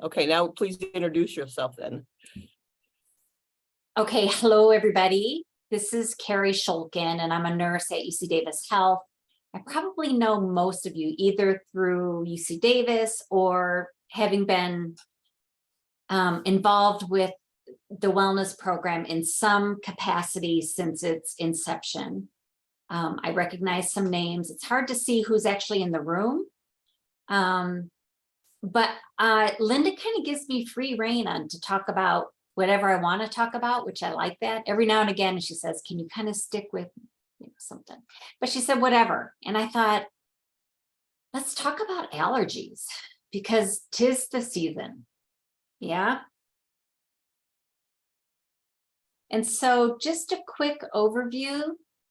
Okay, now please introduce yourself then. Okay, hello everybody. This is Cari Shulkin, and I'm a nurse at UC Davis Health. I probably know most of you either through UC Davis or having been involved with the wellness program in some capacity since its inception. I recognize some names. It's hard to see who's actually in the room. But Linda kind of gives me free rein on to talk about whatever I want to talk about, which I like that. Every now and again, she says, can you kind of stick with something? But she said, whatever. And I thought, let's talk about allergies because 'tis the season. Yeah. And so just a quick overview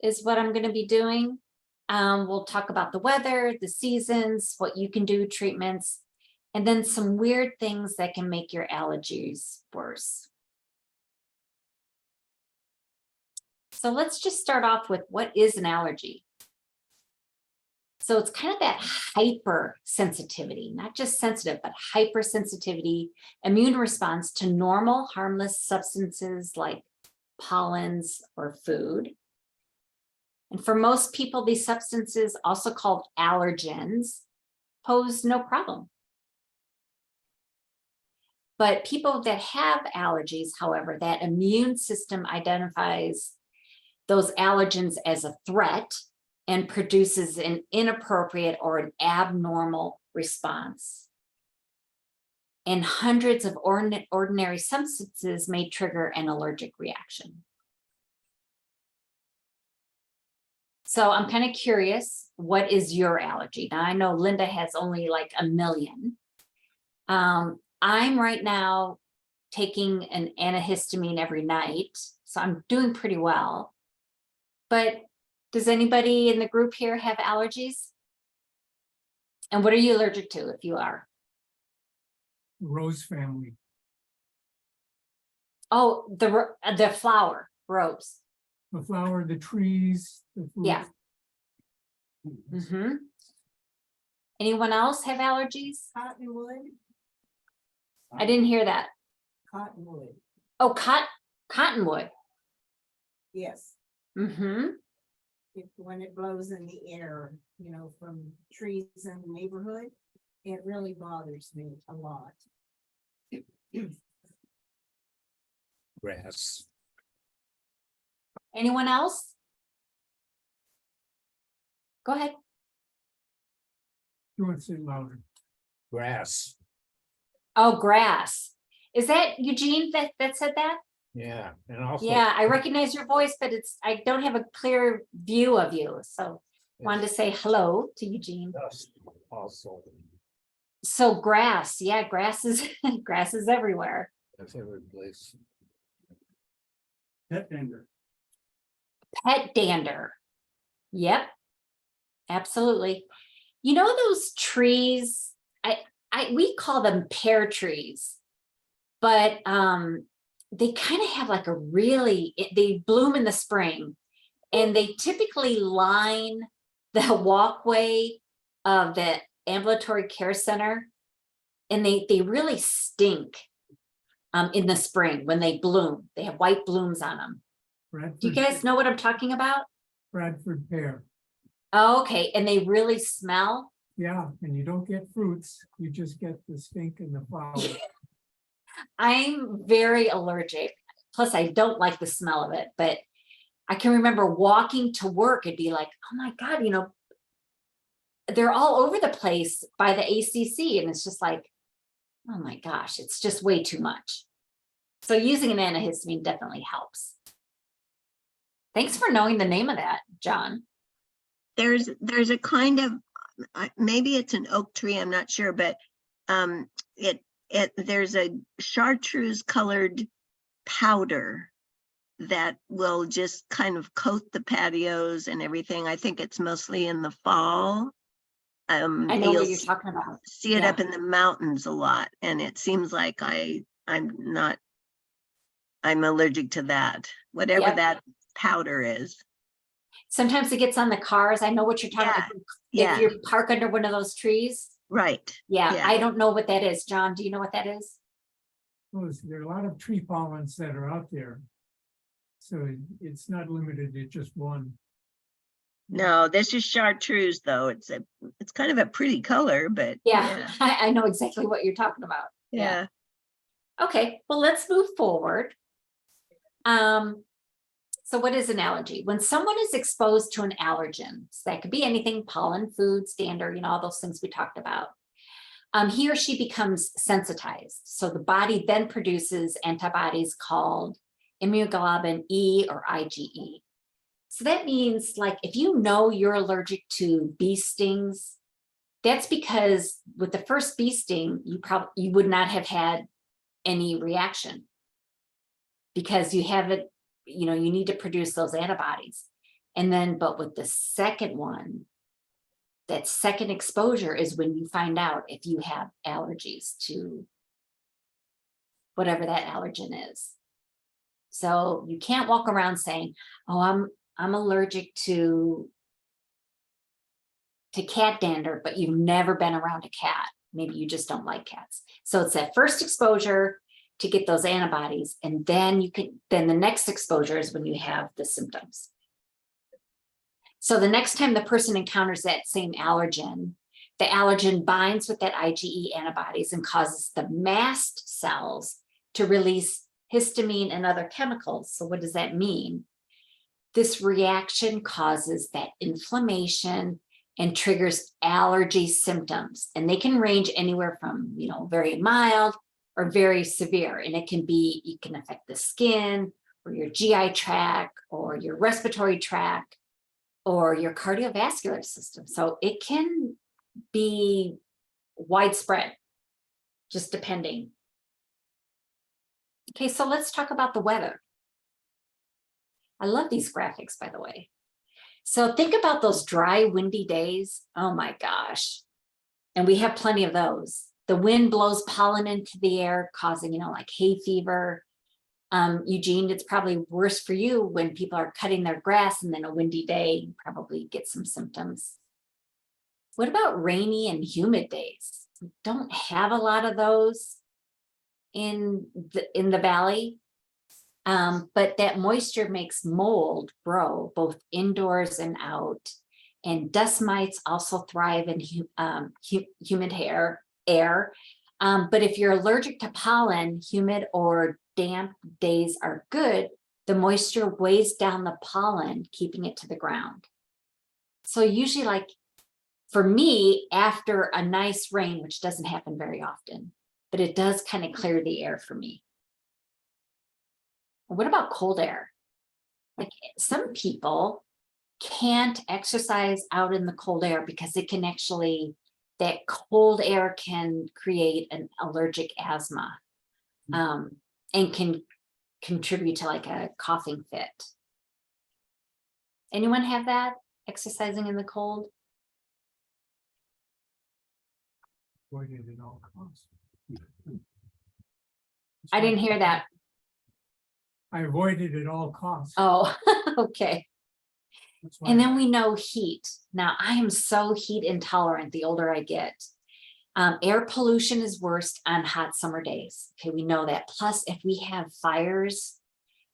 is what I'm going to be doing. We'll talk about the weather, the seasons, what you can do, treatments, and then some weird things that can make your allergies worse. So let's just start off with what is an allergy. So it's kind of that hypersensitivity, not just sensitive, but hypersensitivity, immune response to normal harmless substances like pollens or food. And for most people, these substances, also called allergens, pose no problem. But people that have allergies, however, that immune system identifies those allergens as a threat and produces an inappropriate or an abnormal response. And hundreds of ordinary substances may trigger an allergic reaction. So I'm kind of curious, what is your allergy? Now I know Linda has only like a million. I'm right now taking an antihistamine every night, so I'm doing pretty well. But does anybody in the group here have allergies? And what are you allergic to if you are? Rose family. Oh, the flower, rose. The flower, the trees, the fruit. Yeah. Mm-hmm. Anyone else have allergies? Cottonwood. I didn't hear that. Cottonwood. Oh, cottonwood. Yes. Mm-hmm. When it blows in the air, you know, from trees in the neighborhood, it really bothers me a lot. Grass. Anyone else? Go ahead. You want to say louder? Grass. Oh, grass. Is that Eugene that said that? Yeah, and also. Yeah, I recognize your voice, but I don't have a clear view of you. So wanted to say hello to Eugene. Dust also. So grass, yeah, grass is grass is everywhere. That's every place. Pet dander. Pet dander. Yep. Absolutely. You know those trees, we call them pear trees, but they kind of have like they bloom in the spring, and they typically line the walkway of the ambulatory care center, and they really stink in the spring when they bloom. They have white blooms on them. Bradford, Do you guys know what I'm talking about? Bradford pear. Oh, okay, and they really smell. Yeah, and you don't get fruits, you just get the stink and the flower. I'm very allergic. Plus, I don't like the smell of it, but I can remember walking to work and be like, oh my God, you know, they're all over the place by the ACC. And it's just like, oh my gosh, it's just way too much. So using an antihistamine definitely helps. Thanks for knowing the name of that, John. There's a kind of, maybe it's an oak tree, I'm not sure, but there's a chartreuse colored powder that will just kind of coat the patios and everything. I think it's mostly in the fall. I know what you're talking about. See it up in the mountains a lot, and it seems like I'm allergic to that, whatever that powder is. Sometimes it gets on the cars. I know what you're talking about. Yeah. If you park under one of those trees. Right. Yeah, Yeah. I don't know what that is. John, do you know what that is? Well, there are a lot of tree pollens that are out there. So it's not limited to just one. No, this is chartreuse though. It's kind of a pretty color, but Yeah, I know exactly what you're talking about. yeah. Okay, well, let's move forward. So what is an allergy? When someone is exposed to an allergen, so that could be anything, pollen, food, standard, all those things we talked about. He or she becomes sensitized. So the body then produces antibodies called immunoglobulin E or IgE. So that means, like, if you know you're allergic to bee stings, that's because with the first bee sting, you would not have had any reaction because you haven't, you need to produce those antibodies. And then, but with the second one, that second exposure is when you find out if you have allergies to whatever that allergen is. So you can't walk around saying, oh, I'm allergic to cat dander, but you've never been around a cat. Maybe you just don't like cats. So it's that first exposure to get those antibodies. And then then the next exposure is when you have the symptoms. So the next time the person encounters that same allergen, the allergen binds with that IgE antibodies and causes the mast cells to release histamine and other chemicals. So what does that mean? This reaction causes that inflammation and triggers allergy symptoms. And they can range anywhere from, very mild or very severe. And it can affect the skin or your GI tract or your respiratory tract or your cardiovascular system. So it can be widespread, just depending. Okay, so let's talk about the weather. I love these graphics, by the way. So think about those dry, windy days. Oh my gosh. And we have plenty of those. The wind blows pollen into the air, causing, like hay fever. Eugene, it's probably worse for you when people are cutting their grass and then a windy day, you probably get some symptoms. What about rainy and humid days? We don't have a lot of those in the valley. But that moisture makes mold grow both indoors and out. And dust mites also thrive in humid air. But if you're allergic to pollen, humid or damp days are good. The moisture weighs down the pollen, keeping it to the ground. So usually, like for me, after a nice rain, which doesn't happen very often, but it does kind of clear the air for me. What about cold air? Like some people can't exercise out in the cold air because that cold air can create an allergic asthma and can contribute to like a coughing fit. Anyone have that, exercising in the cold? Avoid it at all costs. I didn't hear that. I avoid it at all costs. Oh, okay. That's why And then we know heat. Now, I am so heat intolerant the older I get. Air pollution is worst on hot summer days. Okay, we know that. Plus, if we have fires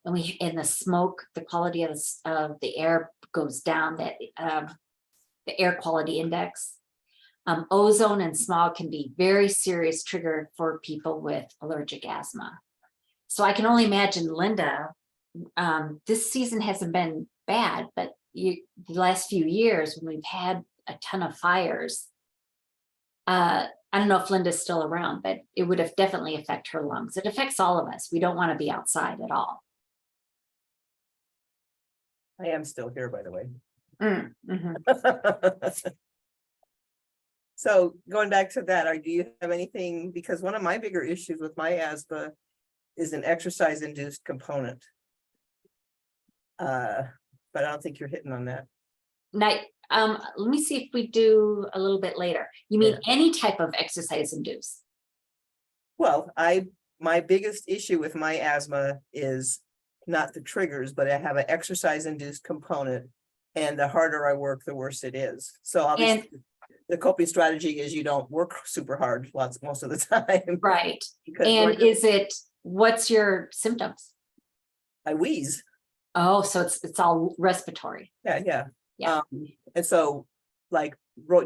and the smoke, the quality of the air goes down, that the air quality index. Ozone and smog can be very serious trigger for people with allergic asthma. So I can only imagine, Linda, this season hasn't been bad, but the last few years when we've had a ton of fires, I don't know if Linda's still around, but it would have definitely affect her lungs. It affects all of us. We don't want to be outside at all. I am still here, by the way. Mhm. So going back to that, do you have anything, because one of my bigger issues with my asthma is an exercise induced component. But I don't think you're hitting on that. Let me see if we do a little bit later. You mean any type of exercise induced? Well, my biggest issue with my asthma is not the triggers, but I have an exercise induced component. And the harder I work, the worse it is. So obviously the coping strategy is you don't work super hard most of the time. Right. Because And what's your symptoms? I wheeze. Oh, so it's all respiratory. Yeah. Yeah. And so like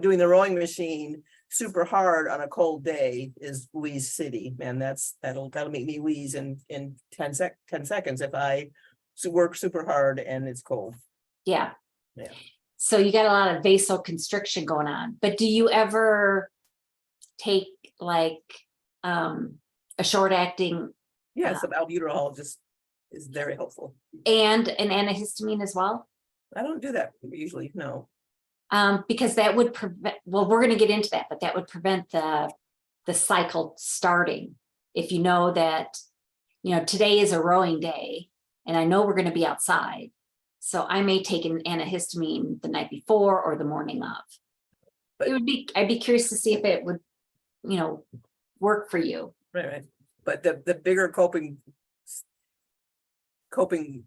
doing the rowing machine super hard on a cold day is wheeze city, man. That'll make me wheeze in 10 seconds if I work super hard and it's cold. Yeah. Yeah. So you got a lot of vasoconstriction going on, but do you ever take like a short acting Yeah, some albuterol just is very helpful. and an antihistamine as well? I don't do that usually, no. Because that would prevent, well, we're going to get into that, but that would prevent the cycle starting. If you know that, today is a rowing day and I know we're going to be outside. So I may take an antihistamine the night before or the morning of. But- I'd be curious to see if it would, work for you. Right. But the bigger coping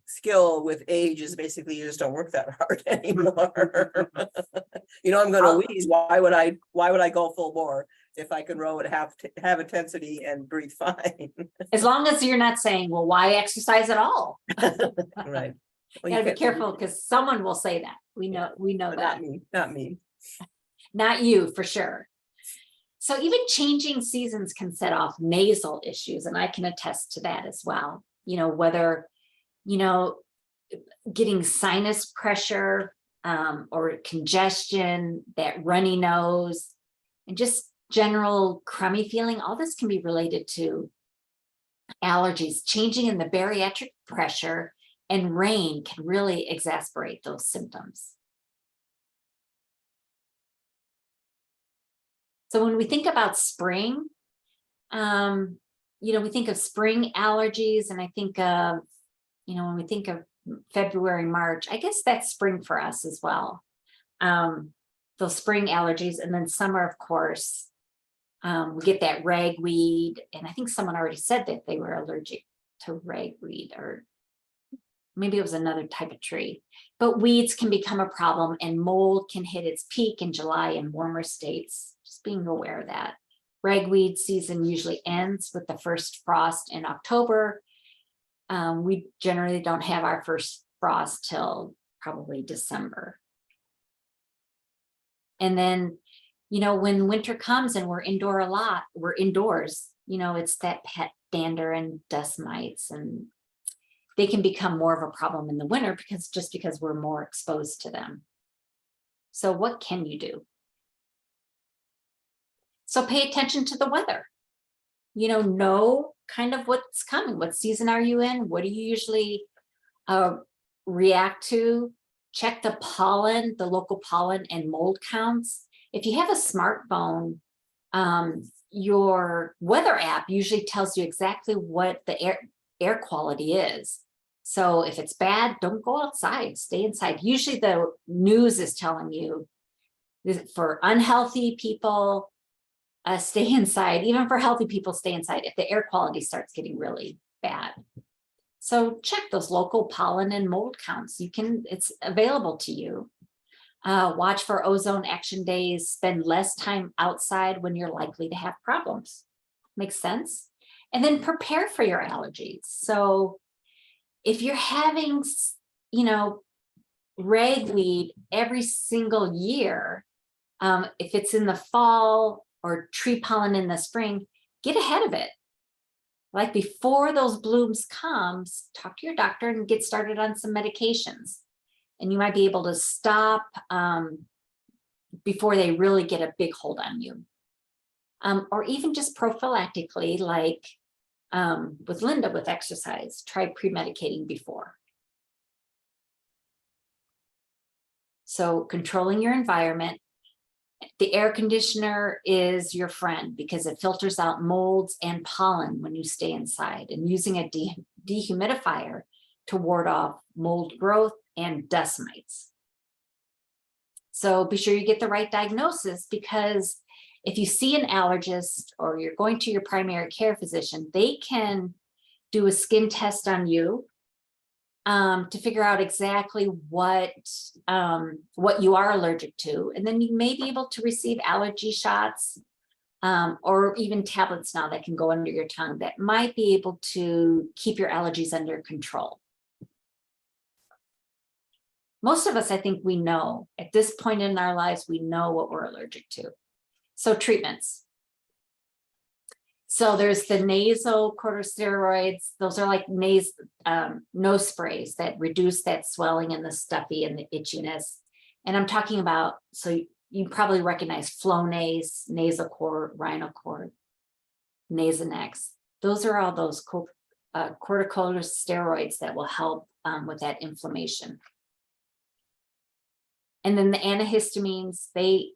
skill with age is basically you just don't work that hard anymore. I'm gonna wheeze. Why would I go full bore if I can row at half intensity and breathe fine? As long as you're not saying, well, why exercise at all? Right. Well, Gotta be can't- careful because someone will say that. We know but that. not me. Not you, for sure. So even changing seasons can set off nasal issues, and I can attest to that as well. Whether, getting sinus pressure or congestion, that runny nose, and just general crummy feeling, all this can be related to allergies. Changing in the bariatric pressure and rain can really exacerbate those symptoms. So when we think about spring, we think of spring allergies, and I think of, when we think of February, March, I guess that's spring for us as well. Those spring allergies, and then summer, of course, we get that ragweed, and I think someone already said that they were allergic to ragweed, or maybe it was another type of tree. But weeds can become a problem, and mold can hit its peak in July in warmer states. Just being aware of that. Ragweed season usually ends with the first frost in October. We generally don't have our first frost till probably December. And then, when winter comes and we're indoors, it's that pet dander and dust mites, and they can become more of a problem in the winter because we're more exposed to them. So what can you do? So pay attention to the weather. Know kind of what's coming. What season are you in? What do you usually react to? Check the pollen, the local pollen and mold counts. If you have a smartphone, your weather app usually tells you exactly what the air quality is. So if it's bad, don't go outside, stay inside. Usually the news is telling you for unhealthy people, stay inside. Even for healthy people, stay inside if the air quality starts getting really bad. So check those local pollen and mold counts. It's available to you. Watch for ozone action days. Spend less time outside when you're likely to have problems. Makes sense? And then prepare for your allergies. So if you're having, ragweed every single year, if it's in the fall or tree pollen in the spring, get ahead of it. Like before those blooms comes, talk to your doctor and get started on some medications. And you might be able to stop before they really get a big hold on you. Or even just prophylactically, like with Linda with exercise, try pre-medicating before. So controlling your environment. The air conditioner is your friend because it filters out molds and pollen when you stay inside, and using a dehumidifier to ward off mold growth and dust mites. So be sure you get the right diagnosis, because if you see an allergist or you're going to your primary care physician, they can do a skin test on you to figure out exactly what you are allergic to. And then you may be able to receive allergy shots or even tablets now that can go under your tongue that might be able to keep your allergies under control. Most of us, I think we know at this point in our lives, we know what we're allergic to. So treatments. So there's the nasal corticosteroids. Those are like nose sprays that reduce that swelling and the stuffy and the itchiness. And I'm talking about, so you probably recognize Flonase, Nasacort, Rhinocort, Nasonex. Those are all those corticosteroids that will help with that inflammation. And then the antihistamines, they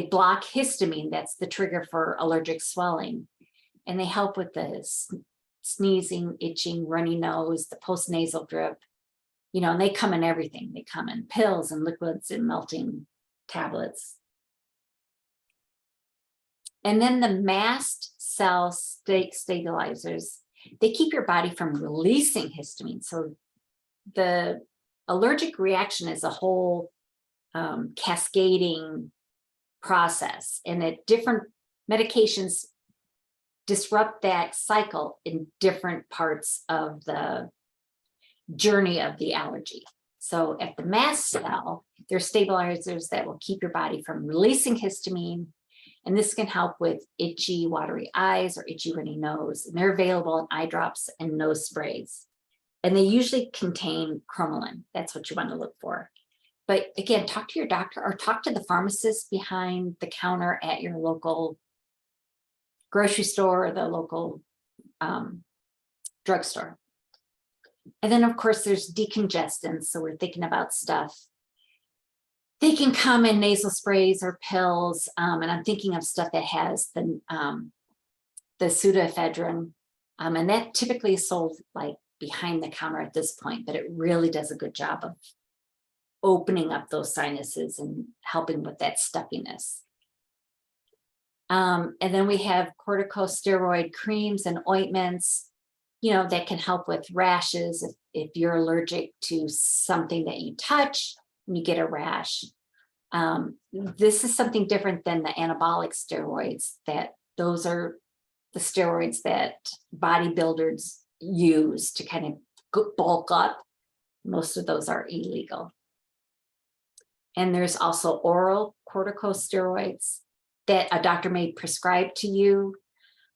block histamine. That's the trigger for allergic swelling. And they help with the sneezing, itching, runny nose, the postnasal drip, you know, and they come in everything. They come in pills and liquids and melting tablets. And then the mast cell stabilizers, they keep your body from releasing histamine. So the allergic reaction is a whole cascading process, and that different medications disrupt that cycle in different parts of the journey of the allergy. So at the mast cell, there's stabilizers that will keep your body from releasing histamine, and this can help with itchy, watery eyes or itchy, runny nose. And they're available in eye drops and nose sprays. And they usually contain cromolyn. That's what you want to look for. But again, talk to your doctor or talk to the pharmacist behind the counter at your local grocery store or the local drugstore. And then of course there's decongestants. So we're thinking about stuff. They can come in nasal sprays or pills. And I'm thinking of stuff that has the pseudoephedrine. And that typically is sold like behind the counter at this point, but it really does a good job of opening up those sinuses and helping with that stuffiness. And then we have corticosteroid creams and ointments, you know, that can help with rashes if you're allergic to something that you touch and you get a rash. This is something different than the anabolic steroids. That those are the steroids that bodybuilders use to kind of bulk up. Most of those are illegal. And there's also oral corticosteroids that a doctor may prescribe to you,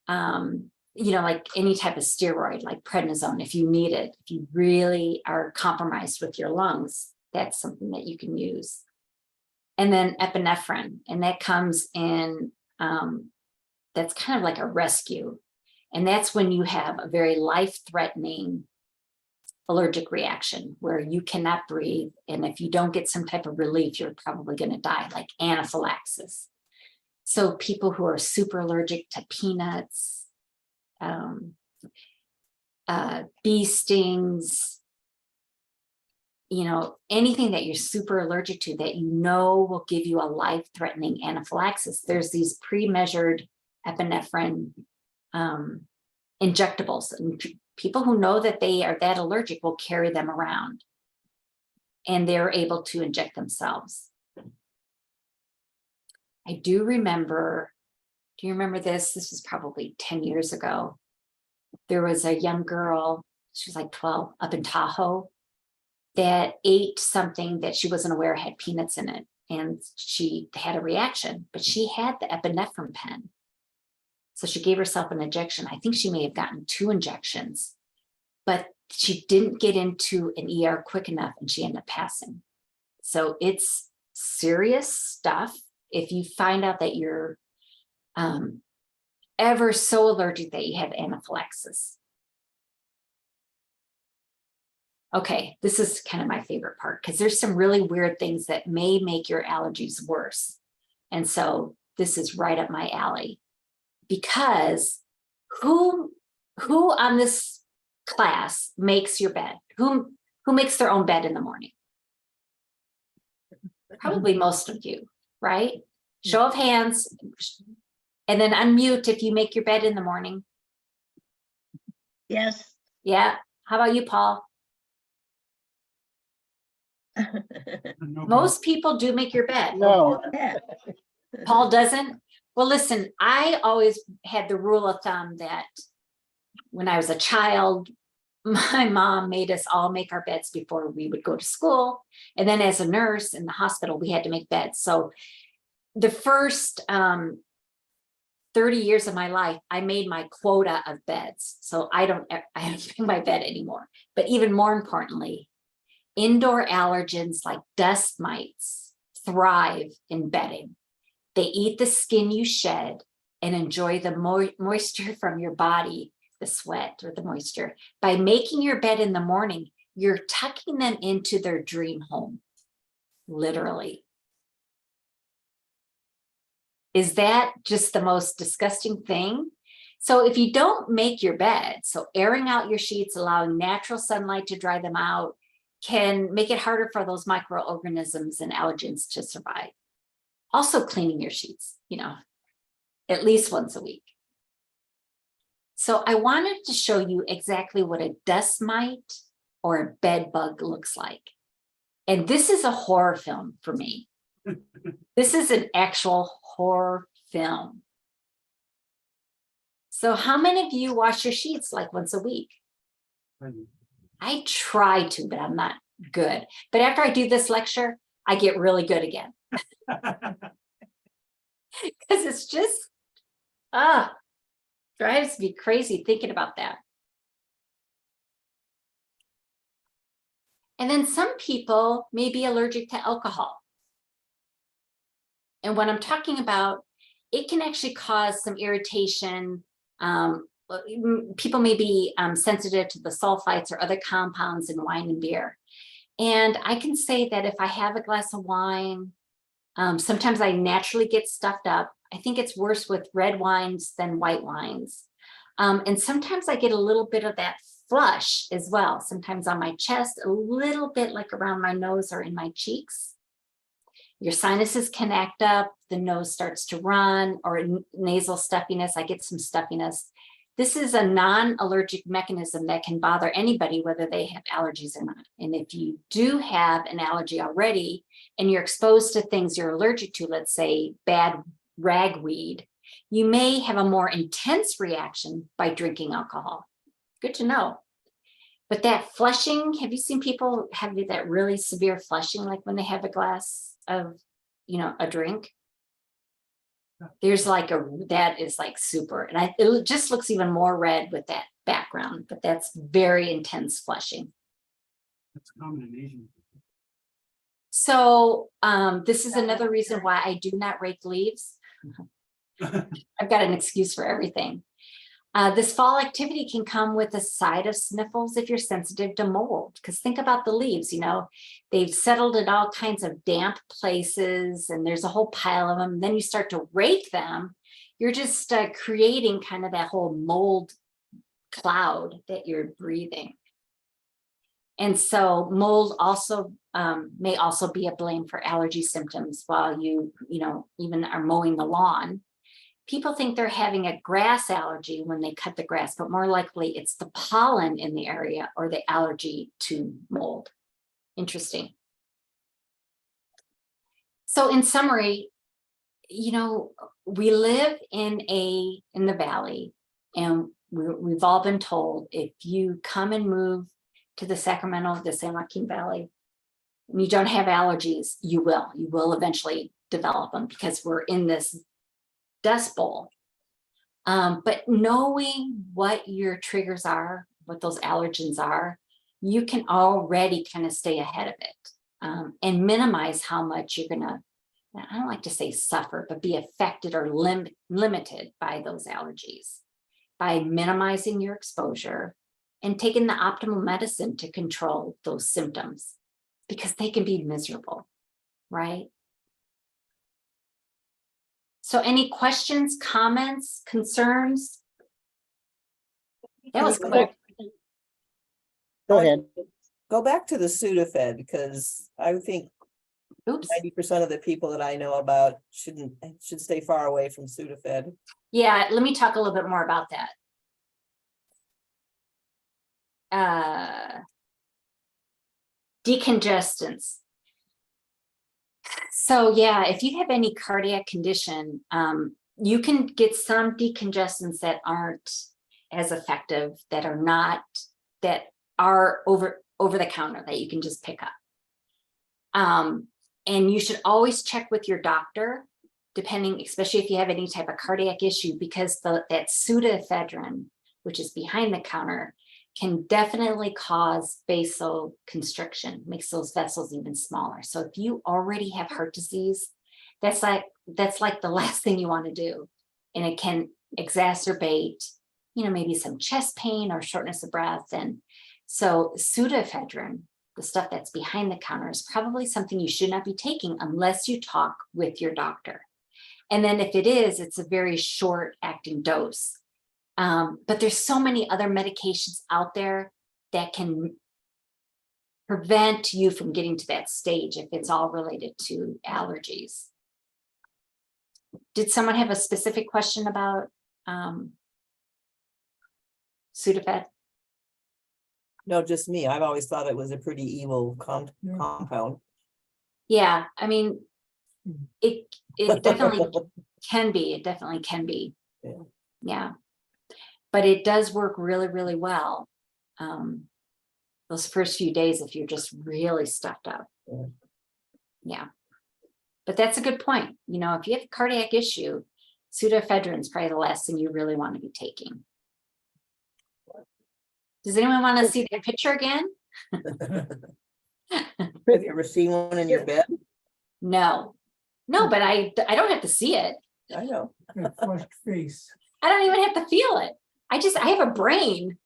you know, like any type of steroid, like prednisone, if you need it, if you really are compromised with your lungs, that's something that you can use. And then epinephrine, and that comes in, that's kind of like a rescue. And that's when you have a very life-threatening allergic reaction where you cannot breathe. And if you don't get some type of relief, you're probably going to die, like anaphylaxis. So people who are super allergic to peanuts, bee stings, you know, anything that you're super allergic to that you know will give you a life-threatening anaphylaxis, there's these pre-measured epinephrine injectables, and people who know that they are that allergic will carry them around, and they're able to inject themselves. I do remember, do you remember this? This was probably 10 years ago. There was a young girl, she was like 12, up in Tahoe, that ate something that she wasn't aware had peanuts in it, and she had a reaction, but she had the epinephrine pen. So she gave herself an injection. I think she may have gotten 2 injections, but she didn't get into an ER quick enough and she ended up passing. So it's serious stuff. If you find out that you're ever so allergic that you have anaphylaxis. Okay, this is kind of my favorite part because there's some really weird things that may make your allergies worse. And so this is right up my alley. Because who on this class makes your bed? Who makes their own bed in the morning? Probably most of you, right? Show of hands, and then unmute if you make your bed in the morning. Yes. Yeah. How about you, Paul? Most people do make your bed. No. Yeah. Paul doesn't? Well, listen, I always had the rule of thumb that when I was a child, my mom made us all make our beds before we would go to school. And then as a nurse in the hospital, we had to make beds. So the first 30 years of my life, I made my quota of beds. So I don't make my bed anymore. But even more importantly, indoor allergens like dust mites thrive in bedding. They eat the skin you shed and enjoy the moisture from your body, the sweat or the moisture. By making your bed in the morning, you're tucking them into their dream home, literally. Is that just the most disgusting thing? So if you don't make your bed, so airing out your sheets, allowing natural sunlight to dry them out, can make it harder for those microorganisms and allergens to survive. Also cleaning your sheets, at least once a week. So I wanted to show you exactly what a dust mite or a bed bug looks like. And this is a horror film for me. This is an actual horror film. So how many of you wash your sheets like once a week? I try to, but I'm not good. But after I do this lecture, I get really good again. Because it's just, drives me crazy thinking about that. And then some people may be allergic to alcohol. And what I'm talking about, it can actually cause some irritation. People may be sensitive to the sulfites or other compounds in wine and beer. And I can say that if I have a glass of wine, sometimes I naturally get stuffed up. I think it's worse with red wines than white wines. And sometimes I get a little bit of that flush as well. Sometimes on my chest, a little bit like around my nose or in my cheeks. Your sinuses can act up, the nose starts to run, or nasal stuffiness. I get some stuffiness. This is a non-allergic mechanism that can bother anybody, whether they have allergies or not. And if you do have an allergy already and you're exposed to things you're allergic to, let's say bad ragweed, you may have a more intense reaction by drinking alcohol. Good to know. But that flushing, have you seen people have that really severe flushing, like when they have a glass of, a drink? There's that is like super, and it just looks even more red with that background, but that's very intense flushing. That's common in Asian. So this is another reason why I do not rake leaves. I've got an excuse for everything. This fall activity can come with a side of sniffles if you're sensitive to mold, because think about the leaves, they've settled in all kinds of damp places and there's a whole pile of them. Then you start to rake them, you're just creating kind of that whole mold cloud that you're breathing. And so mold also may also be a blame for allergy symptoms while you even are mowing the lawn. People think they're having a grass allergy when they cut the grass, but more likely it's the pollen in the area or the allergy to mold. Interesting. So in summary, we live in the valley, and we've all been told if you come and move to the San Joaquin Valley, and you don't have allergies, you will eventually develop them because we're in this dust bowl. But knowing what your triggers are, what those allergens are, you can already kind of stay ahead of it and minimize how much you're gonna, I don't like to say suffer, but be affected or limited by those allergies by minimizing your exposure and taking the optimal medicine to control those symptoms, because they can be miserable, right? So any questions, comments, concerns? That was quick. Go ahead. Go back to the Sudafed, because I think Oops. 90% of the people that I know about should stay far away from Sudafed. Yeah, let me talk a little bit more about that. Decongestants. So yeah, if you have any cardiac condition, you can get some decongestants that aren't as effective, that are over the counter that you can just pick up. And you should always check with your doctor, depending, especially if you have any type of cardiac issue, because that pseudoephedrine, which is behind the counter, can definitely cause vasoconstriction, makes those vessels even smaller. So if you already have heart disease, that's like the last thing you want to do. And it can exacerbate, maybe some chest pain or shortness of breath. And so pseudoephedrine, the stuff that's behind the counter, is probably something you should not be taking unless you talk with your doctor. And then if it is, it's a very short acting dose. But there's so many other medications out there that can prevent you from getting to that stage if it's all related to allergies. Did someone have a specific question about Sudafed? No, just me. I've always thought it was a pretty evil Yeah. compound. Yeah, I mean, it definitely can be. It definitely can be. Yeah. Yeah. But it does work really, really well. Those first few days, if you're just really stuffed up. Yeah. Yeah. But that's a good point. If you have a cardiac issue, pseudoephedrine is probably the last thing you really want to be taking. Does anyone want to see that picture again? Have you ever seen one in your bed? No, but I don't have to see it. I know. That flushed face. I don't even have to feel it. I have a brain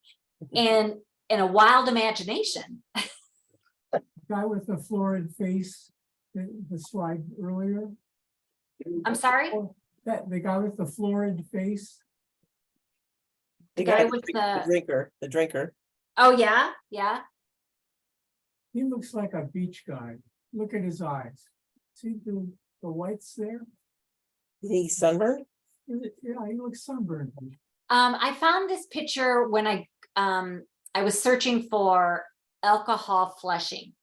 and a wild imagination. Guy with the florid face, the slide earlier. I'm sorry? The guy with the florid face. The guy with the drinker. Oh, yeah, yeah. He looks like a beach guy. Look at his eyes. See the whites there? Is he sunburned? Yeah, he looks sunburned. I found this picture when I was searching for alcohol flushing.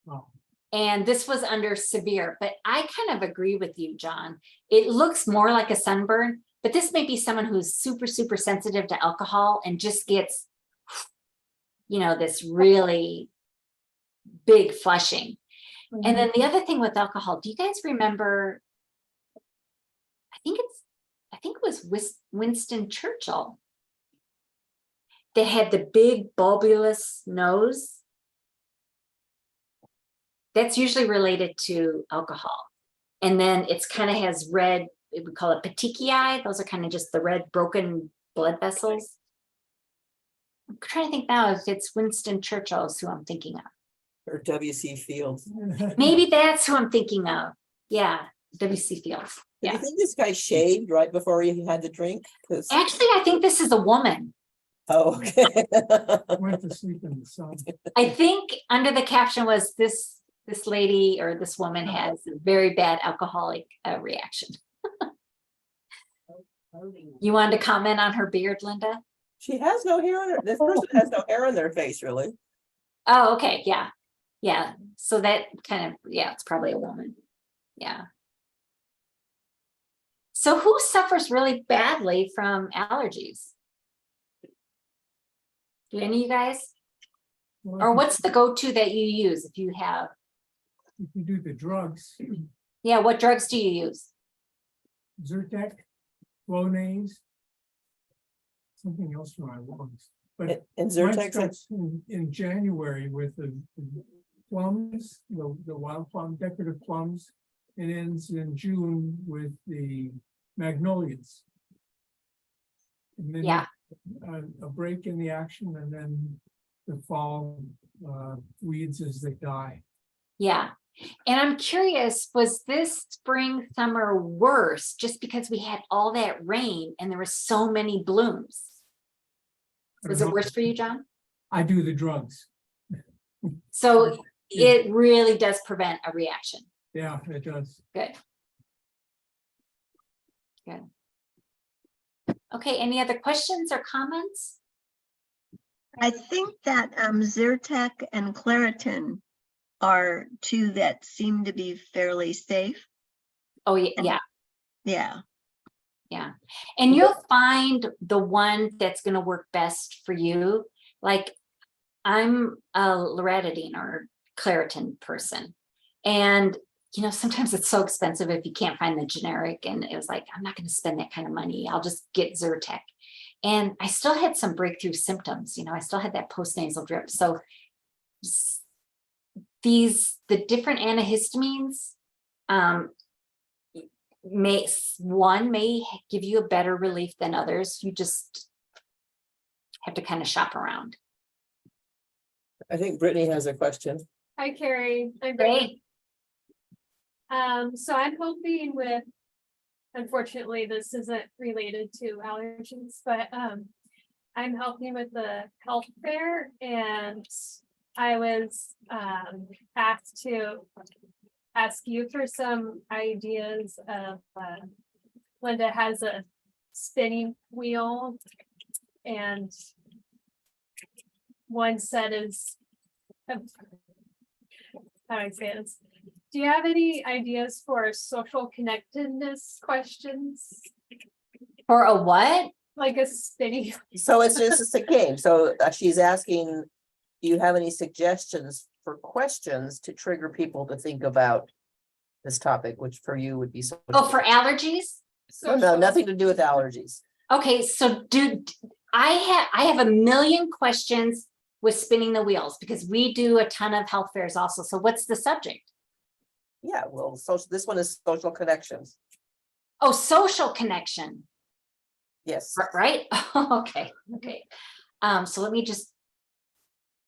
Oh, And this was under severe, but I kind of agree with you, John. It looks more like a sunburn, but this may be someone who's super, super sensitive to alcohol and just gets, this really big flushing. And then the other thing with alcohol, do you guys remember, I think it was Winston Churchill that had the big bulbous nose. That's usually related to alcohol. And then it's kind of has red, we call it petechiae. Those are kind of just the red broken blood vessels. I'm trying to think now if it's Winston Churchill is who I'm thinking of. Or W.C. Fields? Maybe that's who I'm thinking of. Yeah, W.C. Fields. Do you Yeah. think this guy shaved right before he had the drink? Actually, I think this is a woman. Oh, okay. went to sleep in the sun. I think under the caption was this lady or this woman has a very bad alcoholic reaction. You wanted to comment on her beard, Linda? She has no hair on her. This person has no hair on their face, really. Oh, okay. Yeah. Yeah. So that kind of, yeah, it's probably a woman. Yeah. So who suffers really badly from allergies? Do any of you guys? Well, Or what's the go-to that you use if you have? if you do the drugs, Yeah, what drugs do you use? Zyrtec, Flonase, something else for my lungs. But And mine Zyrtec, starts in January with the plums, the wild plum, decorative plums, and ends in June with the magnolias. And then Yeah. a break in the action, and then the fall weeds as they die. Yeah. And I'm curious, was this spring, summer worse just because we had all that rain and there were so many blooms? Was it worse for you, John? I do the drugs. So it really does prevent a reaction. Yeah, it does. Good. Good. Okay, any other questions or comments? I think that Zyrtec and Claritin are two that seem to be fairly safe. Oh, yeah, Yeah. yeah. And you'll find the one that's gonna work best for you. Like, I'm a loratadine or Claritin person. And, sometimes it's so expensive if you can't find the generic. And it was like, I'm not gonna spend that kind of money. I'll just get Zyrtec. And I still had some breakthrough symptoms, I still had that postnasal drip. So the different antihistamines, may give you a better relief than others. You just have to kind of shop around. I think Brittany has a question. Hi, Cari. I'm Brittany. Great. So I'm hoping with, unfortunately, this isn't related to allergies, but I'm helping with the health fair, and I was asked to ask you for some ideas of Linda has a spinning wheel, and one set is how do I say this? Do you have any ideas for social connectedness questions? For a what? Like a spinning, So it's just a game. So she's asking, do you have any suggestions for questions to trigger people to think about this topic, which for you would be so. Oh, for allergies? No, nothing to do with allergies. Okay, so I have a million questions with spinning the wheels because we do a ton of health fairs also. So what's the subject? Yeah, well, this one is social connections. Oh, social connection, Yes. right? Okay. So let me just,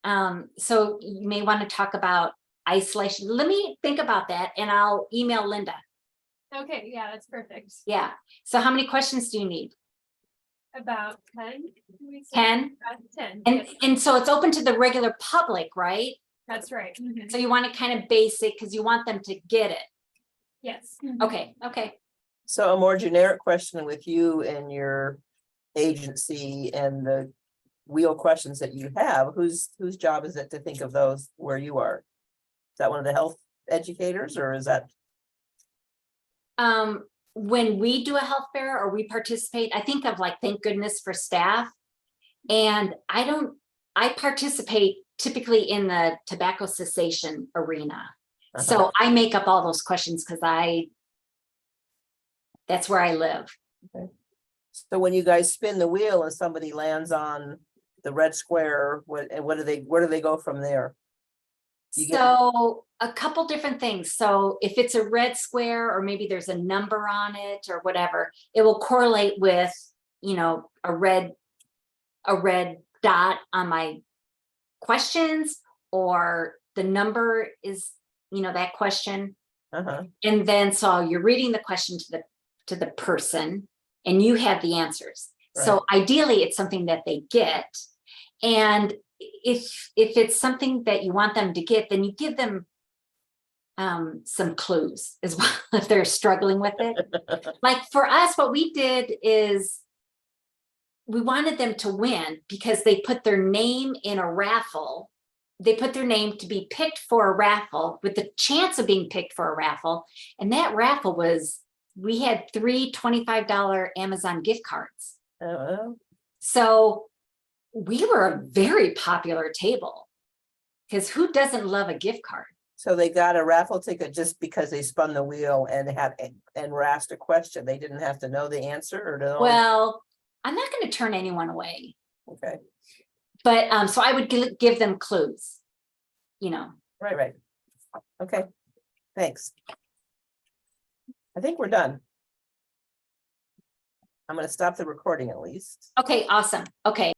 so you may want to talk about isolation. Let me think about that and I'll email Linda. okay, yeah, that's perfect. Yeah. So how many questions do you need? About 10? 10? 10, And, yes, and so it's open to the regular public, right? that's right. So you want to kind of basic because you want them to get it. Yes. Okay. So a more generic question with you and your agency and the wheel questions that you have, whose job is it to think of those where you are? Is that one of the health educators or is that? When we do a health fair or we participate, I think of like, thank goodness for staff. And I participate typically in the tobacco cessation arena. So I make up all those questions because that's where I live. Okay. So when you guys spin the wheel and somebody lands on the red square, where do they go from there? So a couple different things. So if it's a red square or maybe there's a number on it or whatever, it will correlate with, a red dot on my questions, or the number is, that question. And then, so you're reading the question to the person and you have the answers. Right. So ideally it's something that they get. And if it's something that you want them to get, then you give them some clues as well if they're struggling with it. Like for us, what we did is we wanted them to win because they put their name in a raffle. They put their name to be picked for a raffle with the chance of being picked for a raffle. And that raffle was, we had 3 $25 Amazon gift cards. So we were a very popular table because who doesn't love a gift card? So they got a raffle ticket just because they spun the wheel and were asked a question. They didn't have to know the answer or no? Well, I'm not going to turn anyone away. Okay. But so I would give them clues, Right. Okay, thanks. I think we're done. I'm going to stop the recording at least. Okay, awesome. Okay.